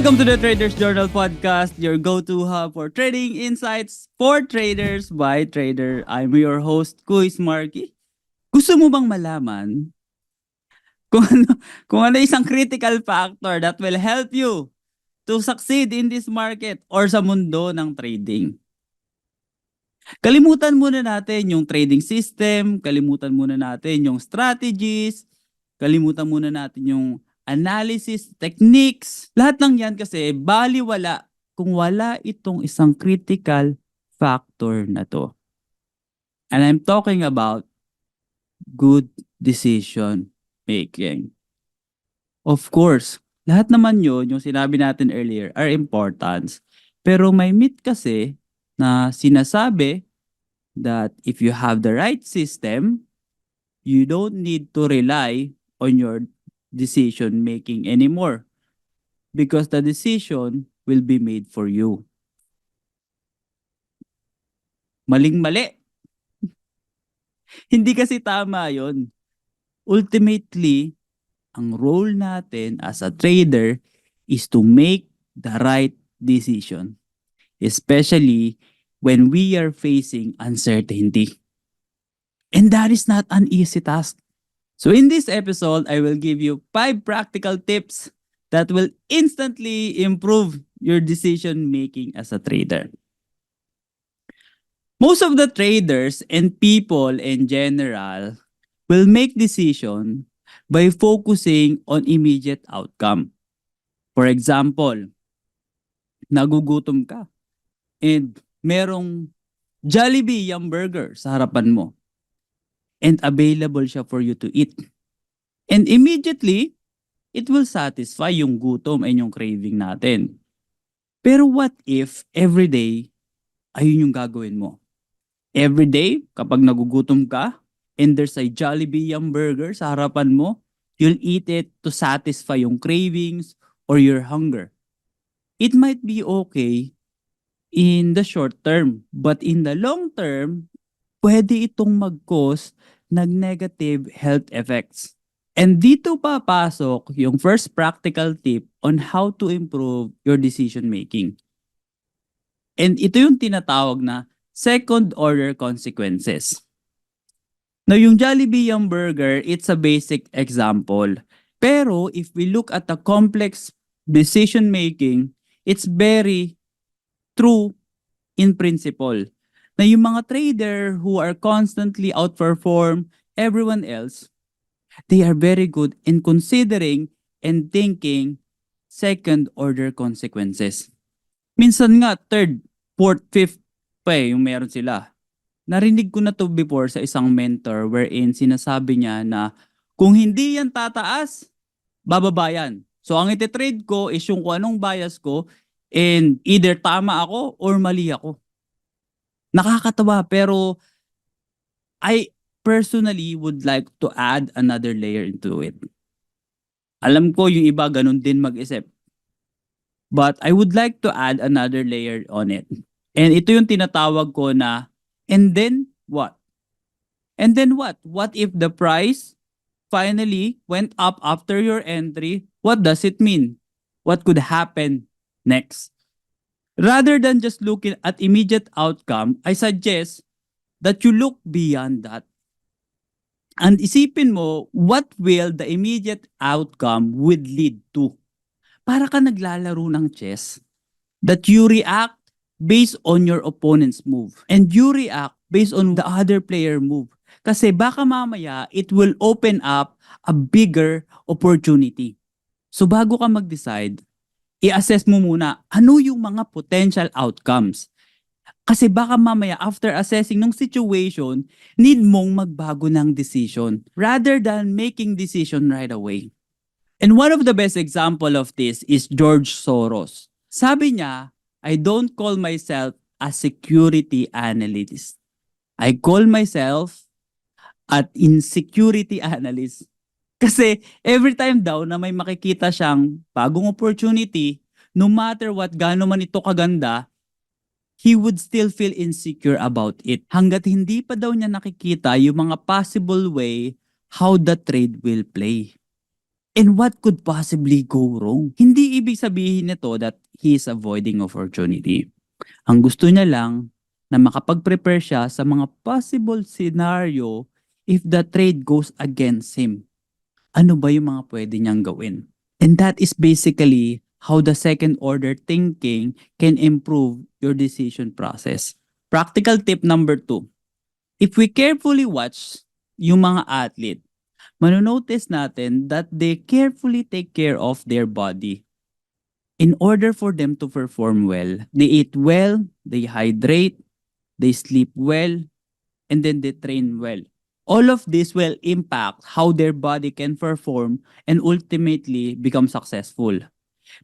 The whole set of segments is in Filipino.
Welcome to the Traders Journal Podcast, your go-to hub for trading insights for traders by trader. I'm your host, Kuis Marky. Gusto mo bang malaman kung ano isang critical factor that will help you to succeed in this market or sa mundo ng trading? Kalimutan muna natin yung trading system, kalimutan muna natin yung strategies, kalimutan muna natin yung analysis, techniques. Lahat ng yan kasi baliwala kung wala itong isang critical factor na to. And I'm talking about good decision making. Of course, lahat naman yun, yung sinabi natin earlier, are important. Pero may myth kasi na sinasabi that if you have the right system, you don't need to rely on your decision making anymore because the decision will be made for you. Maling-mali. Hindi kasi tama yon. Ultimately, ang role natin as a trader is to make the right decision, especially when we are facing uncertainty. And that is not an easy task. So in this episode, I will give you 5 practical tips that will instantly improve your decision making as a trader. Most of the traders and people in general will make decision by focusing on immediate outcome. For example, nagugutom ka and merong Jollibee Yum Burger sa harapan mo and available siya for you to eat. And immediately, it will satisfy yung gutom and yung craving natin. Pero what if everyday, ayun yung gagawin mo? Everyday, kapag nagugutom ka and there's a Jollibee Yum Burger sa harapan mo, you'll eat it to satisfy yung cravings or your hunger. It might be okay in the short term, but in the long term, pwede itong mag-cause ng negative health effects. And dito papasok yung first practical tip on how to improve your decision making. And ito yung tinatawag na second order consequences. Now yung Jollibee Yum Burger, it's a basic example. Pero if we look at the complex decision making, it's very true in principle. Na yung mga trader who are constantly outperform everyone else, they are very good in considering and thinking second order consequences. Minsan nga, third, fourth, fifth pa yung meron sila. Narinig ko na to before sa isang mentor wherein sinasabi niya na kung hindi yan tataas, bababa yan. So ang ititrade ko is yung kung anong bias ko and either tama ako or mali ako. Nakakatawa pero I personally would like to add another layer into it. Alam ko yung iba ganun din mag-isip. But I would like to add another layer on it. And ito yung tinatawag ko na, and then what? And then what? What if the price finally went up after your entry? What does it mean? What could happen next? Rather than just looking at immediate outcome, I suggest that you look beyond that. And isipin mo, what will the immediate outcome would lead to? Para ka naglalaro ng chess, that you react based on your opponent's move. And you react based on the other player move. Kasi baka mamaya, it will open up a bigger opportunity. So bago ka mag-decide, i-assess mo muna ano yung mga potential outcomes. Kasi baka mamaya after assessing ng situation, need mong magbago ng decision rather than making decision right away. And one of the best example of this is George Soros. Sabi niya, I don't call myself a security analyst. I call myself an insecurity analyst. Kasi every time daw na may makikita siyang bagong opportunity, no matter what, gaano man ito kaganda, he would still feel insecure about it hanggat hindi pa daw niya nakikita yung mga possible way how the trade will play. And what could possibly go wrong? Hindi ibig sabihin nito that he is avoiding opportunity. Ang gusto niya lang na makapag-prepare siya sa mga possible scenario if the trade goes against him. Ano ba yung mga pwede niyang gawin? And that is basically how the second order thinking can improve your decision process. Practical tip number 2. If we carefully watch yung mga athlete, manonotice natin that they carefully take care of their body. In order for them to perform well, they eat well, they hydrate, they sleep well, and then they train well. All of this will impact how their body can perform and ultimately become successful.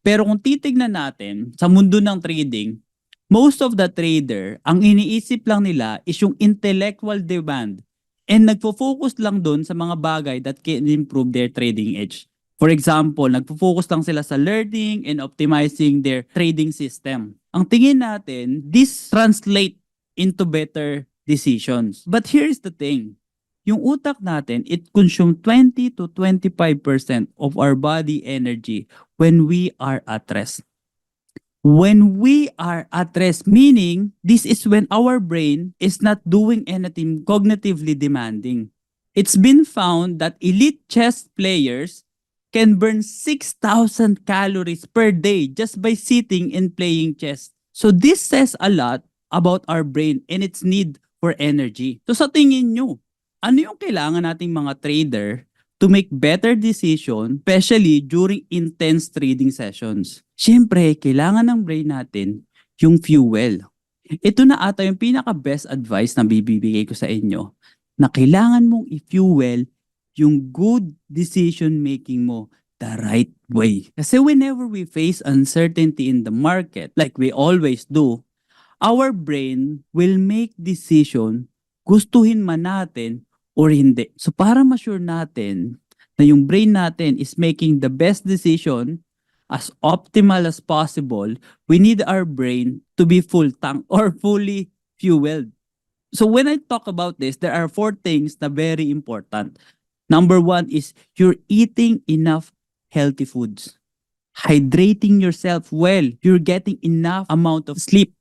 Pero kung titignan natin sa mundo ng trading, most of the trader, ang iniisip lang nila is yung intellectual demand and nagfo-focus lang dun sa mga bagay that can improve their trading edge. For example, nagfo-focus lang sila sa learning and optimizing their trading system. Ang tingin natin, this translate into better decisions. But here's the thing. Yung utak natin, it consumes 20 to 25% of our body energy when we are at rest. When we are at rest, meaning this is when our brain is not doing anything cognitively demanding. It's been found that elite chess players can burn 6,000 calories per day just by sitting and playing chess. So this says a lot about our brain and its need for energy. So sa tingin nyo, ano yung kailangan nating mga trader to make better decision, especially during intense trading sessions? Siyempre, kailangan ng brain natin yung fuel. Ito na ata yung pinaka-best advice na bibigay ko sa inyo na kailangan mong i-fuel yung good decision making mo the right way. Kasi whenever we face uncertainty in the market, like we always do, our brain will make decision gustuhin man natin or hindi. So para ma-sure natin na yung brain natin is making the best decision as optimal as possible, we need our brain to be full tank or fully fueled. So when I talk about this, there are 4 things na very important. Number 1 is you're eating enough healthy foods. Hydrating yourself well. You're getting enough amount of sleep.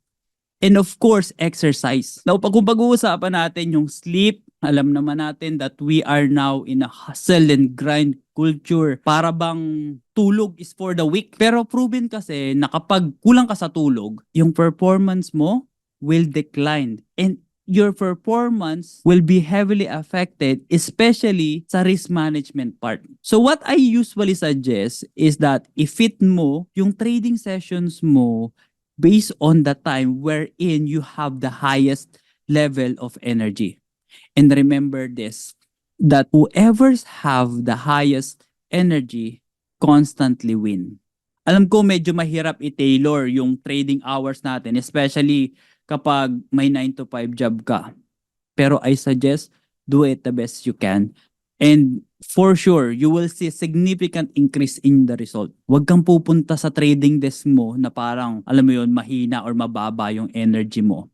And of course, exercise. Now, kung pag-uusapan natin yung sleep, alam naman natin that we are now in a hustle and grind culture. Para bang tulog is for the weak. Pero proven kasi na kapag kulang ka sa tulog, yung performance mo will decline. And your performance will be heavily affected, especially sa risk management part. So what I usually suggest is that i-fit mo yung trading sessions mo based on the time wherein you have the highest level of energy. And remember this, that whoever's have the highest energy constantly win. Alam ko medyo mahirap i-tailor yung trading hours natin, especially kapag may 9 to 5 job ka. Pero I suggest do it the best you can. And for sure, you will see significant increase in the result. Huwag kang pupunta sa trading desk mo na parang, alam mo yun, mahina or mababa yung energy mo.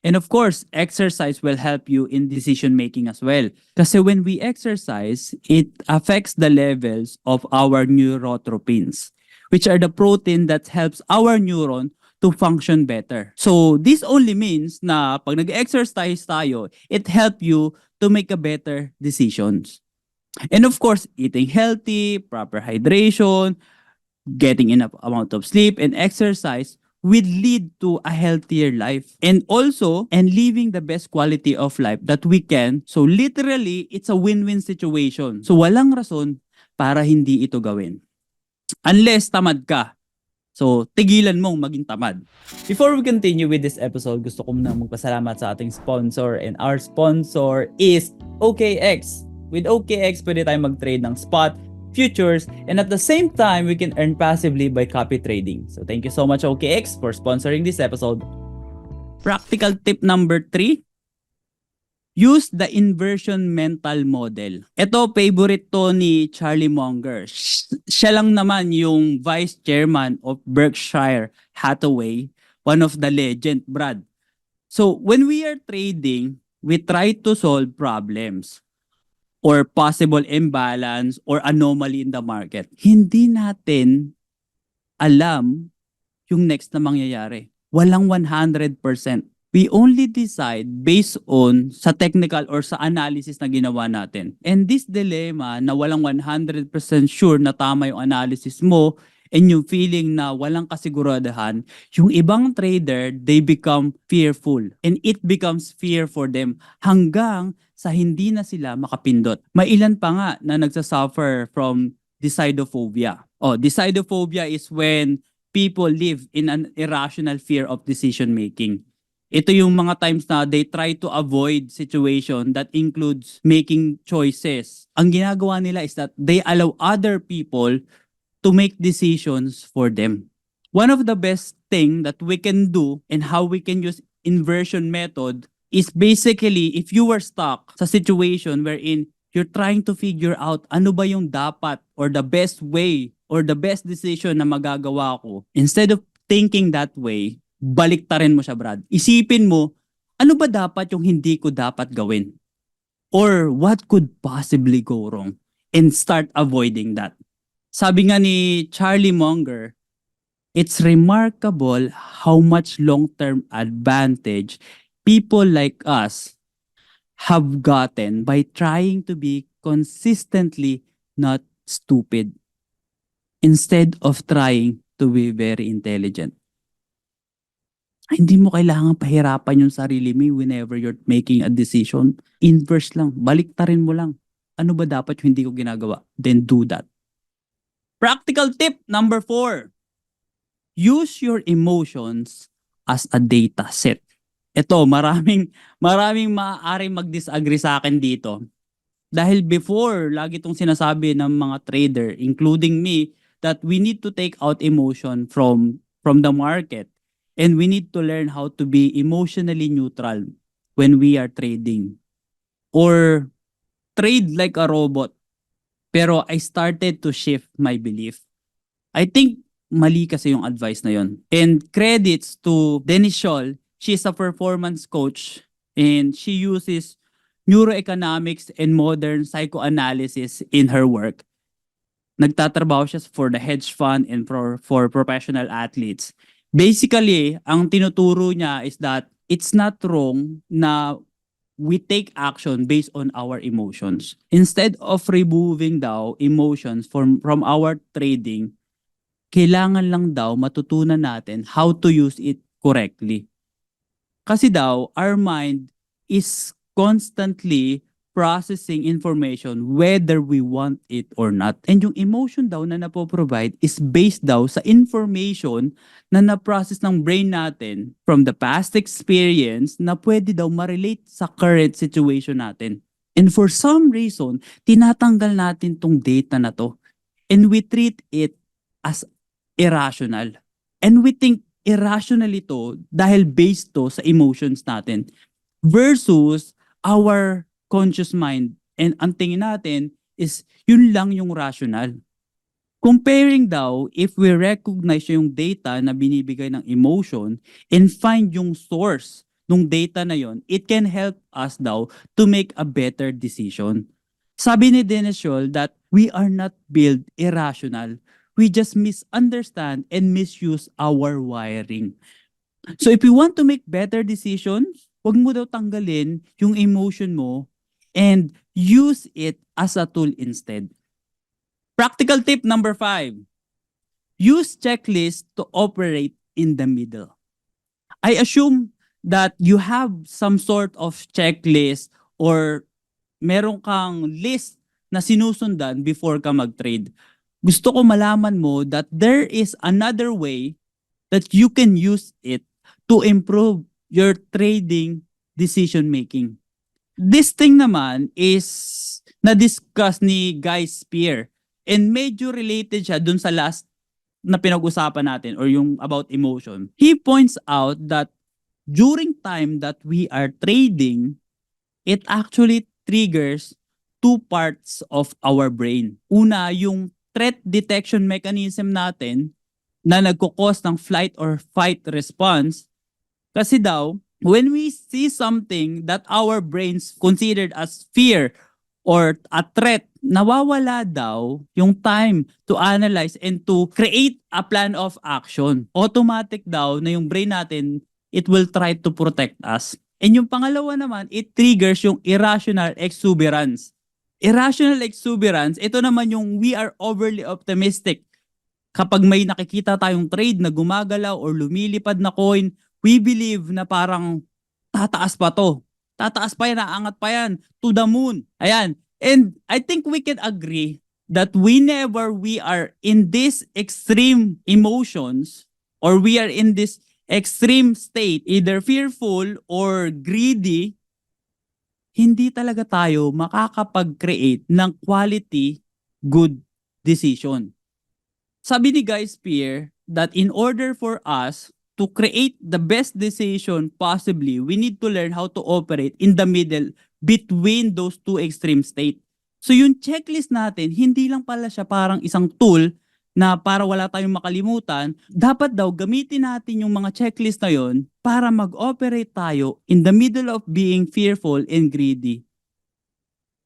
And of course, exercise will help you in decision making as well. Kasi when we exercise, it affects the levels of our neurotropins, which are the protein that helps our neuron to function better. So this only means na pag nag-exercise tayo, it help you to make a better decisions. And of course, eating healthy, proper hydration, getting enough amount of sleep and exercise will lead to a healthier life and also and living the best quality of life that we can. So literally, it's a win-win situation. So walang rason para hindi ito gawin. Unless tamad ka. So, tigilan mong maging tamad. Before we continue with this episode, gusto ko muna magpasalamat sa ating sponsor, and our sponsor is OKX. With OKX, pwede tayong mag-trade ng spot, futures, and at the same time, we can earn passively by copy trading. So, thank you so much OKX for sponsoring this episode. Practical tip number 3. Use the inversion mental model. Ito, favorite to ni Charlie Munger. Siya lang naman yung vice chairman of Berkshire Hathaway, one of the legend, Brad. So, when we are trading, we try to solve problems. or possible imbalance or anomaly in the market, hindi natin alam yung next na mangyayari. Walang 100%. We only decide based on sa technical or sa analysis na ginawa natin. And this dilemma na walang 100% sure na tama yung analysis mo and yung feeling na walang kasiguradahan, yung ibang trader, they become fearful. And it becomes fear for them hanggang sa hindi na sila makapindot. May ilan pa nga na nagsasuffer from decidophobia. Oh, decidophobia is when people live in an irrational fear of decision making. Ito yung mga times na they try to avoid situation that includes making choices. Ang ginagawa nila is that they allow other people to make decisions for them. One of the best thing that we can do and how we can use inversion method is basically if you were stuck sa situation wherein you're trying to figure out ano ba yung dapat or the best way or the best decision na magagawa ko. Instead of thinking that way, baliktarin mo siya, Brad. Isipin mo, ano ba dapat yung hindi ko dapat gawin? Or what could possibly go wrong? And start avoiding that. Sabi nga ni Charlie Munger, it's remarkable how much long-term advantage people like us have gotten by trying to be consistently not stupid instead of trying to be very intelligent. Hindi mo kailangan pahirapan yung sarili mo whenever you're making a decision. Inverse lang. Baliktarin mo lang. Ano ba dapat yung hindi ko ginagawa? Then do that. Practical tip number 4. Use your emotions as a data set. Ito, maraming maaaring mag-disagree sa akin dito. Dahil before, lagi itong sinasabi ng mga trader, including me, that we need to take out emotion from the market. And we need to learn how to be emotionally neutral when we are trading. Or trade like a robot. Pero I started to shift my belief. I think mali kasi yung advice na yon. And credits to Dennis Scholl. She's a performance coach and she uses neuroeconomics and modern psychoanalysis in her work. Nagtatrabaho siya for the hedge fund and for professional athletes. Basically, ang tinuturo niya is that it's not wrong na we take action based on our emotions. Instead of removing daw emotions from our trading, kailangan lang daw matutunan natin how to use it correctly. Kasi daw, our mind is constantly processing information whether we want it or not. And yung emotion daw na napoprovide is based daw sa information na na-process ng brain natin from the past experience na pwede daw ma-relate sa current situation natin. And for some reason, tinatanggal natin tong data na to. And we treat it as irrational. And we think irrational ito dahil based to sa emotions natin. Versus our conscious mind. And ang tingin natin is yun lang yung rational. Comparing daw, if we recognize yung data na binibigay ng emotion and find yung source ng data na yon, it can help us daw to make a better decision. Sabi ni Dennis Scholl that we are not built irrational. We just misunderstand and misuse our wiring. So if you want to make better decisions, wag mo daw tanggalin yung emotion mo and use it as a tool instead. Practical tip number 5. Use checklist to operate in the middle. I assume that you have some sort of checklist or meron kang list na sinusundan before ka mag-trade. Gusto ko malaman mo that there is another way that you can use it to improve your trading decision making. This thing naman is na-discuss ni Guy Spear and medyo related siya dun sa last na pinag-usapan natin or yung about emotion. He points out that during time that we are trading, it actually triggers two parts of our brain. Una, yung threat detection mechanism natin na nagkukos ng flight or fight response. Kasi daw, when we see something that our brains considered as fear or a threat, nawawala daw yung time to analyze and to create a plan of action. Automatic daw na yung brain natin, it will try to protect us. And yung pangalawa naman, it triggers yung irrational exuberance. Irrational exuberance, ito naman yung we are overly optimistic. Kapag may nakikita tayong trade na gumagalaw or lumilipad na coin, we believe na parang tataas pa to. Tataas pa yan, aangat pa yan, to the moon. Ayan. And I think we can agree that whenever we are in this extreme emotions or we are in this extreme state, either fearful or greedy, hindi talaga tayo makakapag-create ng quality good decision. Sabi ni Guy Spear that in order for us to create the best decision possibly, we need to learn how to operate in the middle between those two extreme states. So yung checklist natin, hindi lang pala siya parang isang tool na para wala tayong makalimutan. Dapat daw gamitin natin yung mga checklist na yon para mag-operate tayo in the middle of being fearful and greedy.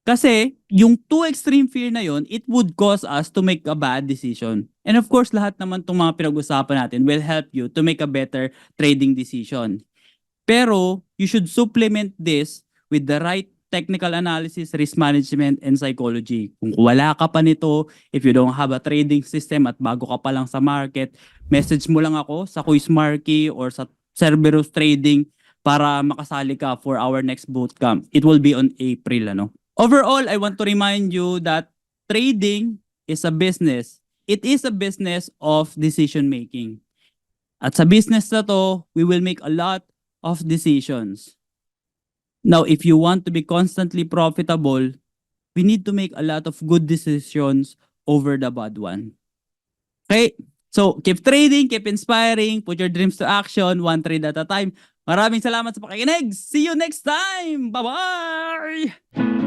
Kasi yung two extreme fear na yon, it would cause us to make a bad decision. And of course, lahat naman itong mga pinag-usapan natin will help you to make a better trading decision. Pero you should supplement this with the right technical analysis, risk management, and psychology. Kung wala ka pa nito, if you don't have a trading system at bago ka pa lang sa market, message mo lang ako sa Quiz Marky or sa Cerberus Trading para makasali ka for our next bootcamp. It will be on April, ano? Overall, I want to remind you that trading is a business. It is a business of decision making. At sa business na to, we will make a lot of decisions. Now, if you want to be constantly profitable, we need to make a lot of good decisions over the bad one. Okay? So, keep trading, keep inspiring, put your dreams to action, one trade at a time. Maraming salamat sa pakikinig. See you next time. Bye-bye!